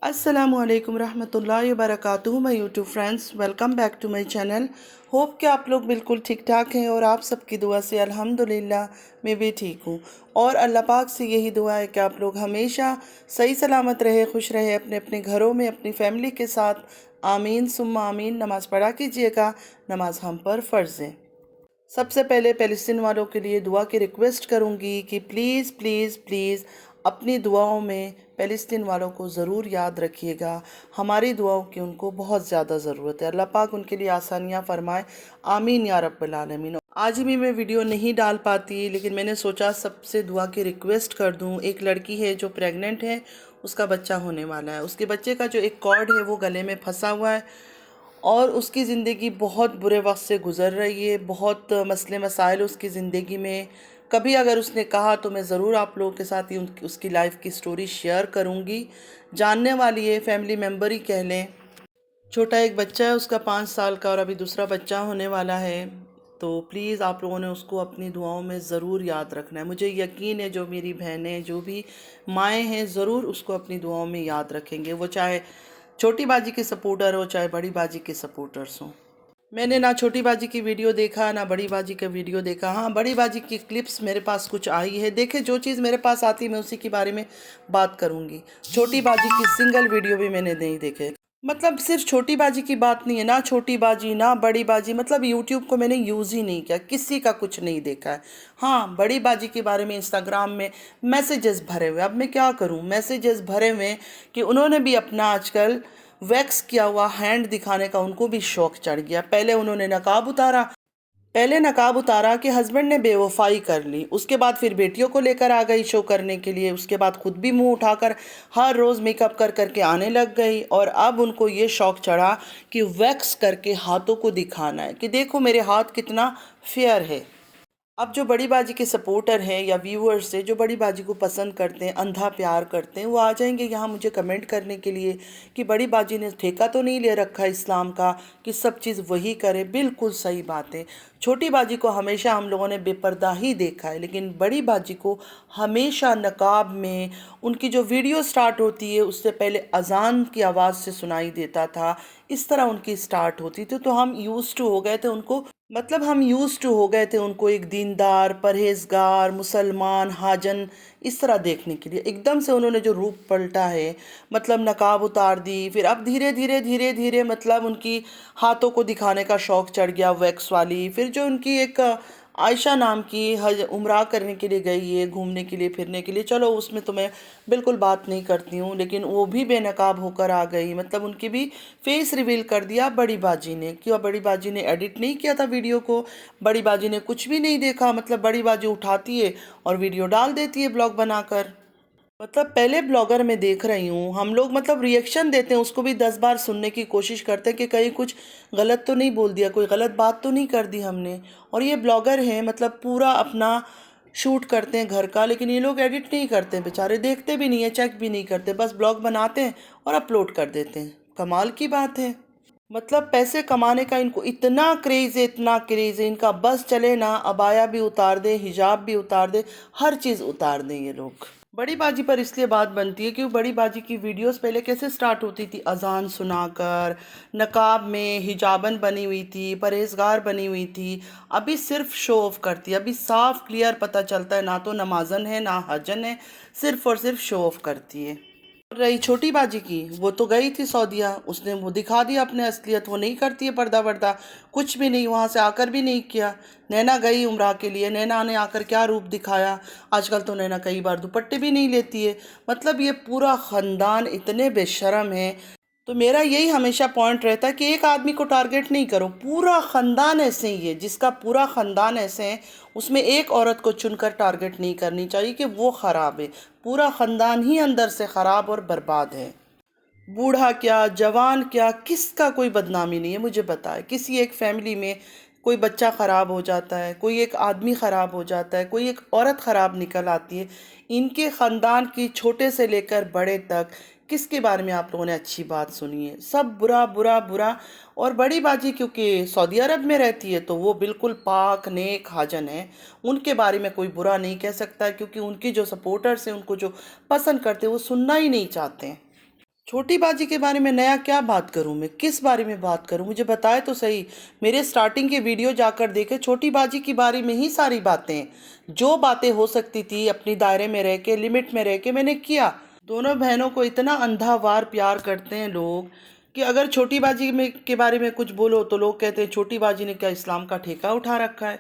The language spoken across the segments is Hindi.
अस्सलामुअलैकुम रहमतुल्लाहि वबरकातुहू my YouTube friends, welcome back to my channel. Hope कि आप लोग बिल्कुल ठीक ठाक हैं और आप सबकी दुआ से अल्हम्दुलिल्लाह मैं भी ठीक हूँ। और अल्लाह पाक से यही दुआ है कि आप लोग हमेशा सही सलामत रहे, खुश रहे अपने अपने घरों में अपनी फैमिली के साथ। आमीन सुम्मा आमीन। नमाज़ पढ़ा कीजिएगा, नमाज हम पर फ़र्ज़ है। सबसे पहले फ़लस्तीन वालों के लिए दुआ की रिक्वेस्ट करूंगी कि प्लीज़ प्लीज़ प्लीज़ अपनी दुआओं में फ़लस्तीन वालों को ज़रूर याद रखिएगा। हमारी दुआओं की उनको बहुत ज़्यादा ज़रूरत है। अल्लाह पाक उनके लिए आसानियाँ फरमाए, आमीन या रब्बल आलमीन। आज भी मैं वीडियो नहीं डाल पाती, लेकिन मैंने सोचा सबसे दुआ की रिक्वेस्ट कर दूं। एक लड़की है जो प्रेग्नेंट है, उसका बच्चा होने वाला है। उसके बच्चे का जो एक कॉर्ड है वो गले में फंसा हुआ है और उसकी ज़िंदगी बहुत बुरे वक्त से गुज़र रही है। बहुत मसले मसाइल उसकी ज़िंदगी में। कभी अगर उसने कहा तो मैं ज़रूर आप लोगों के साथ ही उसकी लाइफ की स्टोरी शेयर करूँगी। जानने वाली है, फैमिली मेम्बर ही कह लें। छोटा एक बच्चा है उसका 5 साल का, और अभी दूसरा बच्चा होने वाला है। तो प्लीज़ आप लोगों ने उसको अपनी दुआओं में ज़रूर याद रखना है। मुझे यकीन है जो मेरी बहनें, जो भी माएँ हैं, ज़रूर उसको अपनी दुआओं में याद रखेंगे। वो चाहे छोटी बाजी के सपोर्टर हो, चाहे बड़ी बाजी के सपोर्टर्स हों। मैंने ना छोटी बाजी की वीडियो देखा ना बड़ी बाजी का वीडियो देखा। हाँ, बड़ी बाजी की क्लिप्स मेरे पास कुछ आई है, देखे। जो चीज़ मेरे पास आती है मैं उसी के बारे में बात करूँगी। छोटी बाजी की सिंगल वीडियो भी मैंने नहीं देखे। मतलब सिर्फ छोटी बाजी की बात नहीं है, ना छोटी बाजी ना बड़ी बाजी। मतलब यूट्यूब को मैंने यूज़ ही नहीं किया, किसी का कुछ नहीं देखा है। हाँ, बड़ी बाजी के बारे में इंस्टाग्राम में मैसेजेस भरे हुए। अब मैं क्या करूँ, मैसेजेस भरे हुए कि उन्होंने भी अपना आजकल वैक्स किया हुआ हैंड दिखाने का उनको भी शौक चढ़ गया। पहले नकाब उतारा कि हस्बैंड ने बेवफाई कर ली, उसके बाद फिर बेटियों को लेकर आ गई शो करने के लिए, उसके बाद खुद भी मुंह उठाकर हर रोज़ मेकअप कर करके आने लग गई। और अब उनको ये शौक चढ़ा कि वैक्स करके हाथों को दिखाना है कि देखो मेरे हाथ कितना फेयर है। अब जो बड़ी बाजी के सपोर्टर हैं या व्यूअर्स हैं जो बड़ी बाजी को पसंद करते हैं, अंधा प्यार करते हैं, वो आ जाएंगे यहाँ मुझे कमेंट करने के लिए कि बड़ी बाजी ने ठेका तो नहीं ले रखा इस्लाम का कि सब चीज़ वही करे। बिल्कुल सही बात है। छोटी बाजी को हमेशा हम लोगों ने बेपर्दा ही देखा है, लेकिन बड़ी बाजी को हमेशा नकाब में, उनकी जो वीडियो स्टार्ट होती है उससे पहले अजान की आवाज़ से सुनाई देता था, इस तरह उनकी स्टार्ट होती थी। तो हम यूज़ टू हो गए थे उनको, मतलब हम यूज़ टू हो गए थे उनको एक दीनदार, परहेजगार, मुसलमान, हाजन इस तरह देखने के लिए। एकदम से उन्होंने जो रूप पलटा है, मतलब नकाब उतार दी, फिर अब धीरे धीरे धीरे धीरे मतलब उनकी हाथों को दिखाने का शौक़ चढ़ गया वैक्स वाली। फिर जो उनकी एक आयशा नाम की हज उम्रा करने के लिए गई है, घूमने के लिए, फिरने के लिए, चलो उसमें तो मैं बिल्कुल बात नहीं करती हूँ, लेकिन वो भी बेनकाब होकर आ गई। मतलब उनकी भी फेस रिवील कर दिया बड़ी बाजी ने। क्यों, बड़ी बाजी ने एडिट नहीं किया था वीडियो को, बड़ी बाजी ने कुछ भी नहीं देखा। मतलब बड़ी बाजी उठाती है और वीडियो डाल देती है ब्लॉग बनाकर। मतलब पहले ब्लॉगर मैं देख रही हूँ, हम लोग मतलब रिएक्शन देते हैं, उसको भी 10 बार सुनने की कोशिश करते हैं कि कहीं कुछ गलत तो नहीं बोल दिया, कोई गलत बात तो नहीं कर दी हमने। और ये ब्लॉगर हैं, मतलब पूरा अपना शूट करते हैं घर का, लेकिन ये लोग एडिट नहीं करते हैं बेचारे, देखते भी नहीं है, चेक भी नहीं करते, बस ब्लॉग बनाते हैं और अपलोड कर देते हैं। कमाल की बात है। मतलब पैसे कमाने का इनको इतना क्रेज़ है, इतना क्रेज़ है इनका, बस चले ना अबाया भी उतार दे, हिजाब भी उतार दे, हर चीज़ उतार दें ये लोग। बड़ी बाजी पर इसलिए बात बनती है कि बड़ी बाजी की वीडियोस पहले कैसे स्टार्ट होती थी, अजान सुनाकर, नकाब में हिजाबन बनी हुई थी, परहेजगार बनी हुई थी। अभी सिर्फ शो ऑफ करती है, अभी साफ क्लियर पता चलता है ना तो नमाजन है ना हजन है, सिर्फ और सिर्फ शो ऑफ करती है। रही छोटी बाजी की, वो तो गई थी सऊदीया, उसने वो दिखा दिया अपने असलियत। वो नहीं करती है पर्दा वर्दा, कुछ भी नहीं, वहाँ से आकर भी नहीं किया। नैना गई उम्रा के लिए, नैना ने आकर क्या रूप दिखाया। आजकल तो नैना कई बार दुपट्टे भी नहीं लेती है। मतलब ये पूरा ख़ानदान इतने बेशर्म है। तो मेरा यही हमेशा पॉइंट रहता है कि एक आदमी को टारगेट नहीं करो, पूरा ख़ानदान ऐसे ही है। जिसका पूरा ख़ानदान ऐसे है उसमें एक औरत को चुनकर टारगेट नहीं करनी चाहिए कि वो ख़राब है। पूरा ख़ानदान ही अंदर से ख़राब और बर्बाद है। बूढ़ा क्या, जवान क्या, किसका कोई बदनामी नहीं है मुझे बताए। किसी एक फैमिली में कोई बच्चा ख़राब हो जाता है, कोई एक आदमी ख़राब हो जाता है, कोई एक औरत ख़राब निकल आती है, इनके ख़ानदान की छोटे से लेकर बड़े तक किसके बारे में आप लोगों ने अच्छी बात सुनी है? सब बुरा बुरा बुरा। और बड़ी बाजी क्योंकि सऊदी अरब में रहती है तो वो बिल्कुल पाक नेक हाजन है, उनके बारे में कोई बुरा नहीं कह सकता, क्योंकि उनकी जो सपोर्टर्स हैं, उनको जो पसंद करते हैं, वो सुनना ही नहीं चाहते हैं। छोटी बाजी के बारे में नया क्या बात करूं मैं, किस बारे में बात करूं, मुझे बताए तो सही। मेरे स्टार्टिंग के वीडियो जाकर देखे, छोटी बाजी के बारे में ही सारी बातें, जो बातें हो सकती थी अपनी दायरे में रह के, लिमिट में रह के मैंने किया। दोनों बहनों को इतना अंधावार प्यार करते हैं लोग कि अगर छोटी बाजी में के बारे में कुछ बोलो तो लोग कहते हैं छोटी बाजी ने क्या इस्लाम का ठेका उठा रखा है।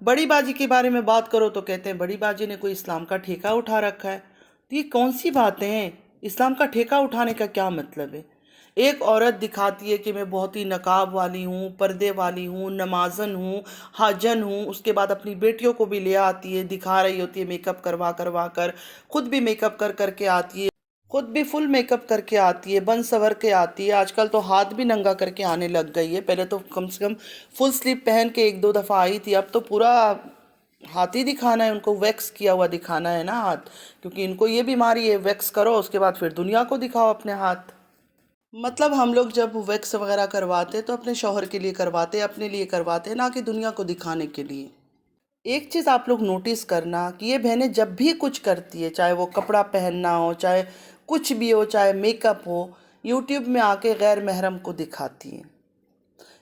बड़ी बाजी के बारे में बात करो तो कहते हैं बड़ी बाजी ने कोई इस्लाम का ठेका उठा रखा है। तो ये कौन सी बातें हैं? इस्लाम का ठेका उठाने का क्या मतलब है? एक औरत दिखाती है कि मैं बहुत ही नकाब वाली हूँ, पर्दे वाली हूँ, नमाज़न हूँ, हाजन हूँ, उसके बाद अपनी बेटियों को भी ले आती है, दिखा रही होती है मेकअप करवा करवा कर, खुद भी मेकअप कर करके आती है, खुद भी फुल मेकअप करके आती है, बन सवर के आती है। आजकल तो हाथ भी नंगा करके आने लग गई है, पहले तो कम से कम फुल स्लीव पहन के एक दो दफ़ा आई थी, अब तो पूरा हाथ ही दिखाना है उनको, वैक्स किया हुआ दिखाना है ना हाथ, क्योंकि इनको ये बीमारी है, वैक्स करो उसके बाद फिर दुनिया को दिखाओ अपने हाथ। मतलब हम लोग जब वैक्स वगैरह करवाते तो अपने शौहर के लिए करवाते, अपने लिए करवाते, ना कि दुनिया को दिखाने के लिए। एक चीज़ आप लोग नोटिस करना कि ये बहनें जब भी कुछ करती है, चाहे वो कपड़ा पहनना हो, चाहे कुछ भी हो, चाहे मेकअप हो, यूट्यूब में आके गैर महरम को दिखाती हैं।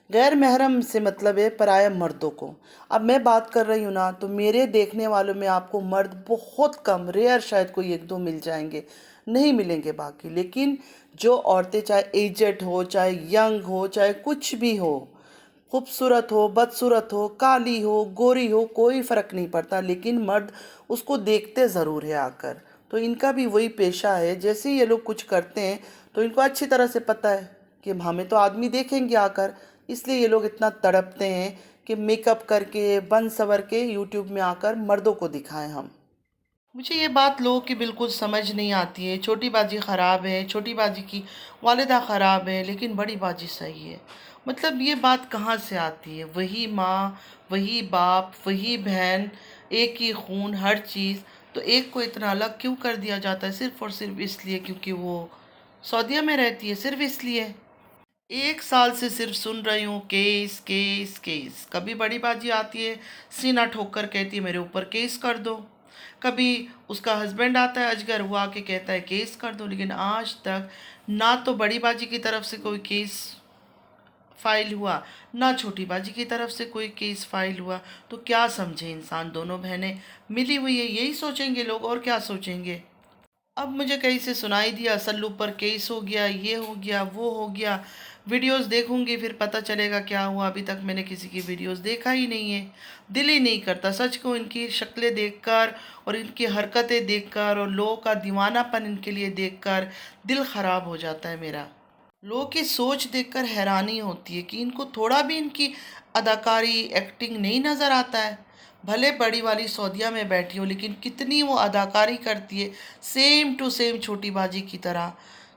गैर महरम से मतलब है पराये मर्दों को। अब मैं बात कर रही हूँ ना, तो मेरे देखने वालों में आपको मर्द बहुत कम, रेयर, शायद कोई एक दो मिल जाएंगे, नहीं मिलेंगे बाकी। लेकिन जो औरतें चाहे एजेड हो, चाहे यंग हो, चाहे कुछ भी हो, खूबसूरत हो, बदसूरत हो, काली हो, गोरी हो, कोई फ़र्क नहीं पड़ता, लेकिन मर्द उसको देखते ज़रूर है आकर। तो इनका भी वही पेशा है, जैसे ही ये लोग कुछ करते हैं तो इनको अच्छी तरह से पता है कि हमें तो आदमी देखेंगे आकर, इसलिए ये लोग इतना तड़पते हैं कि मेकअप करके, बन सवर के यूट्यूब में आकर मर्दों को दिखाएं हम। मुझे ये बात लोगों की बिल्कुल समझ नहीं आती है। छोटी बाजी ख़राब है, छोटी बाजी की वालिदा ख़राब है, लेकिन बड़ी बाजी सही है। मतलब ये बात कहाँ से आती है? वही माँ, वही बाप, वही बहन, एक ही खून, हर चीज़। तो एक को इतना अलग क्यों कर दिया जाता है? सिर्फ़ और सिर्फ इसलिए क्योंकि वो सऊदीया में रहती है, सिर्फ इसलिए। एक साल से सिर्फ सुन रही हूँ केस केस केस। कभी बड़ी बाजी आती है, सीना ठोक कर कहती है मेरे ऊपर केस कर दो। कभी उसका हस्बैंड आता है अजगर, वो आके कहता है केस कर दो। लेकिन आज तक ना तो बड़ी बाजी की तरफ से कोई केस फाइल हुआ, ना छोटी बाजी की तरफ से कोई केस फाइल हुआ। तो क्या समझे इंसान? दोनों बहनें मिली हुई है, यही सोचेंगे लोग, और क्या सोचेंगे? अब मुझे कहीं से सुनाई दिया सल्लू पर केस हो गया, ये हो गया, वो हो गया। वीडियोस देखूंगी फिर पता चलेगा क्या हुआ। अभी तक मैंने किसी की वीडियोस देखा ही नहीं है, दिल ही नहीं करता सच को। इनकी शक्लें देखकर और इनकी हरकतें देखकर और लोगों का दीवानापन इनके लिए देखकर दिल ख़राब हो जाता है मेरा। लोगों की सोच देखकर हैरानी होती है कि इनको थोड़ा भी इनकी अदाकारी, एक्टिंग नहीं नज़र आता है। भले बड़ी वाली सऊदीया में बैठी हो, लेकिन कितनी वो अदाकारी करती है, सेम टू सेम छोटी बाजी की तरह।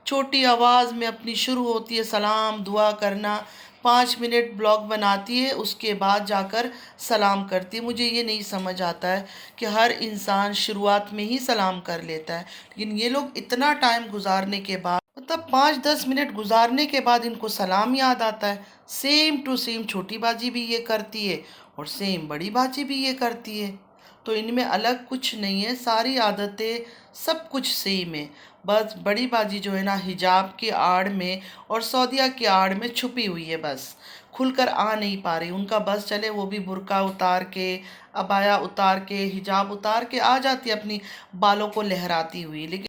छोटी आवाज़ में अपनी शुरू होती है सलाम दुआ करना, 5 मिनट ब्लॉग बनाती है, उसके बाद जाकर सलाम करती है। मुझे ये नहीं समझ आता है कि हर इंसान शुरुआत में ही सलाम कर लेता है, लेकिन ये लोग इतना टाइम गुजारने के बाद, मतलब 5-10 मिनट गुजारने के बाद इनको सलाम याद आता है। सेम टू सेम छोटी बाजी भी ये करती है और सेम बड़ी बाजी भी ये करती है। तो इनमें अलग कुछ नहीं है, सारी आदतें सब कुछ सेम है। बस बड़ी बाजी जो है ना, हिजाब की आड़ में और सौदिया की आड़ में छुपी हुई है, बस खुलकर आ नहीं पा रही। उनका बस चले वो भी बुर्का उतार के, अबाया उतार के, हिजाब उतार के आ जाती है अपनी बालों को लहराती हुई। लेकिन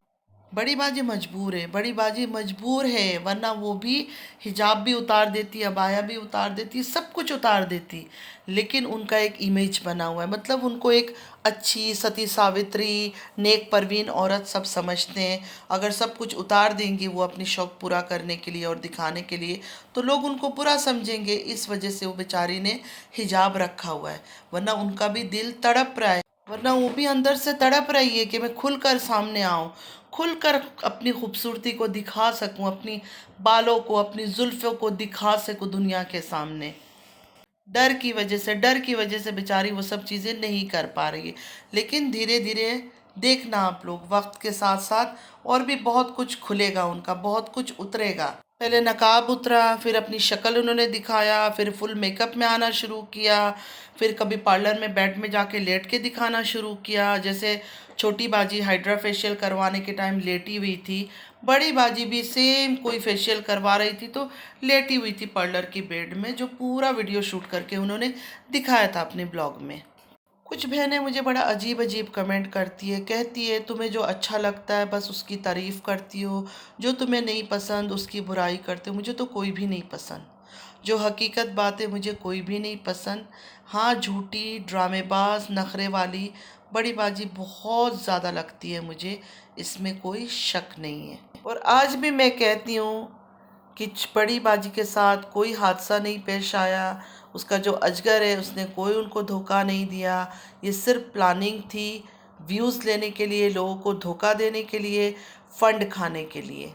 बड़ी बाजी मजबूर है, बड़ी बाजी मजबूर है, वरना वो भी हिजाब भी उतार देती, अबाया भी उतार देती, सब कुछ उतार देती। लेकिन उनका एक इमेज बना हुआ है, मतलब उनको एक अच्छी सती सावित्री, नेक परवीन औरत सब समझते हैं। अगर सब कुछ उतार देंगी वो अपनी शौक पूरा करने के लिए और दिखाने के लिए, तो लोग उनको बुरा समझेंगे। इस वजह से वो बेचारी ने हिजाब रखा हुआ है, वरना उनका भी दिल तड़प रहा है, वरना वो भी अंदर से तड़प रही है कि मैं खुलकर सामने आऊं, खुलकर अपनी खूबसूरती को दिखा सकूं, अपनी बालों को, अपनी जुल्फ़ों को दिखा सकूं दुनिया के सामने। डर की वजह से बेचारी वो सब चीज़ें नहीं कर पा रही है। लेकिन धीरे धीरे देखना आप लोग, वक्त के साथ साथ और भी बहुत कुछ खुलेगा उनका, बहुत कुछ उतरेगा। पहले नकाब उतरा, फिर अपनी शक्ल उन्होंने दिखाया, फिर फुल मेकअप में आना शुरू किया, फिर कभी पार्लर में बेड में जाके लेट के दिखाना शुरू किया। जैसे छोटी बाजी हाइड्रा फेशियल करवाने के टाइम लेटी हुई थी, बड़ी बाजी भी सेम कोई फेशियल करवा रही थी तो लेटी हुई थी पार्लर की बेड में, जो पूरा वीडियो शूट करके उन्होंने दिखाया था अपने ब्लॉग में। कुछ बहनें मुझे बड़ा अजीब अजीब कमेंट करती है, कहती है तुम्हें जो अच्छा लगता है बस उसकी तारीफ़ करती हो, जो तुम्हें नहीं पसंद उसकी बुराई करते हो। मुझे तो कोई भी नहीं पसंद, जो हकीकत बात है मुझे कोई भी नहीं पसंद। हाँ, झूठी ड्रामेबाज नखरे वाली बड़ी बाजी बहुत ज़्यादा लगती है मुझे, इसमें कोई शक नहीं है। और आज भी मैं कहती हूँ कि बड़ी बाजी के साथ कोई हादसा नहीं पेश आया, उसका जो अजगर है उसने कोई उनको धोखा नहीं दिया। ये सिर्फ प्लानिंग थी, व्यूज़ लेने के लिए, लोगों को धोखा देने के लिए, फंड खाने के लिए।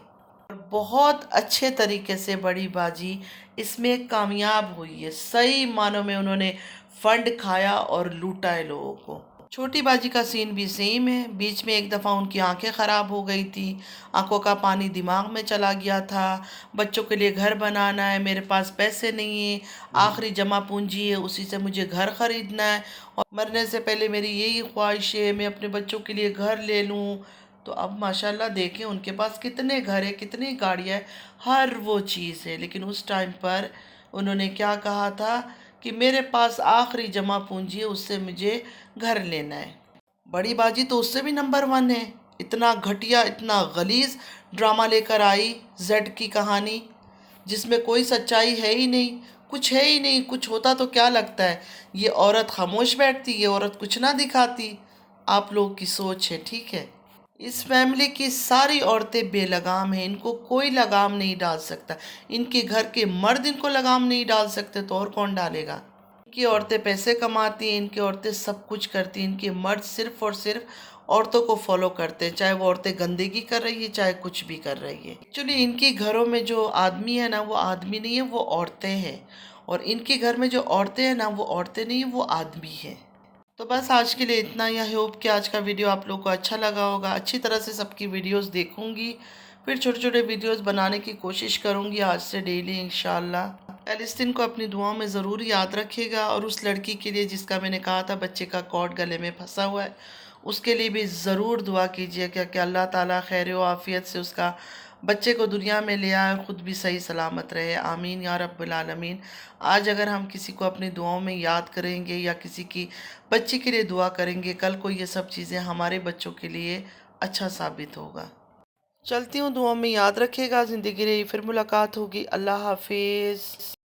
और बहुत अच्छे तरीके से बड़ी बाजी इसमें कामयाब हुई है, सही मानों में उन्होंने फंड खाया और लूटा है लोगों को। छोटी बाजी का सीन भी सेम है, बीच में एक दफ़ा उनकी आंखें ख़राब हो गई थी, आंखों का पानी दिमाग में चला गया था, बच्चों के लिए घर बनाना है, मेरे पास पैसे नहीं है, आखिरी जमा पूंजी है उसी से मुझे घर ख़रीदना है और मरने से पहले मेरी यही ख्वाहिश है मैं अपने बच्चों के लिए घर ले लूँ। तो अब माशाल्लाह देखें उनके पास कितने घर है, कितनी गाड़ियाँ है, हर वो चीज़ है। लेकिन उस टाइम पर उन्होंने क्या कहा था कि मेरे पास आखिरी जमा पूंजी है, उससे मुझे घर लेना है। बड़ी बाजी तो उससे भी नंबर वन है, इतना घटिया इतना गलीज ड्रामा लेकर आई जेड की कहानी, जिसमें कोई सच्चाई है ही नहीं, कुछ है ही नहीं। कुछ होता तो क्या लगता है ये औरत खामोश बैठती, ये औरत कुछ ना दिखाती। आप लोगों की सोच है, ठीक है। इस फैमिली की सारी औरतें बेलगाम हैं, इनको कोई लगाम नहीं डाल सकता। इनके घर के मर्द इनको लगाम नहीं डाल सकते तो और कौन डालेगा। इनकी औरतें पैसे कमाती हैं, इनकी औरतें सब कुछ करती हैं, इनके मर्द सिर्फ और सिर्फ औरतों को फॉलो करते हैं, चाहे वो औरतें गंदगी कर रही है चाहे कुछ भी कर रही है। एक्चुअली इनके घरों में जो आदमी है ना वो आदमी नहीं है, वो औरतें हैं। और इनके घर में जो औरतें हैं ना वो औरतें नहीं है, वो आदमी है। तो बस आज के लिए इतना ही। आई होप कि आज का वीडियो आप लोगों को अच्छा लगा होगा। अच्छी तरह से सबकी वीडियोस देखूंगी, फिर छोटे छोटे वीडियोस बनाने की कोशिश करूंगी आज से डेली इंशाल्लाह। पैलेस्टीन को अपनी दुआओं में ज़रूर याद रखिएगा और उस लड़की के लिए जिसका मैंने कहा था बच्चे का कॉर्ड गले में फंसा हुआ है, उसके लिए भी ज़रूर दुआ कीजिएगा कि अल्लाह ताला खैर व आफ़ियत से उसका बच्चे को दुनिया में ले आए और ख़ुद भी सही सलामत रहे। आमीन या रब्बुल आलमीन। आज अगर हम किसी को अपनी दुआओं में याद करेंगे या किसी की बच्ची के लिए दुआ करेंगे, कल को ये सब चीज़ें हमारे बच्चों के लिए अच्छा साबित होगा। चलती हूँ, दुआओं में याद रखिएगा। ज़िंदगी रही फिर मुलाकात होगी। अल्लाह हाफिज़।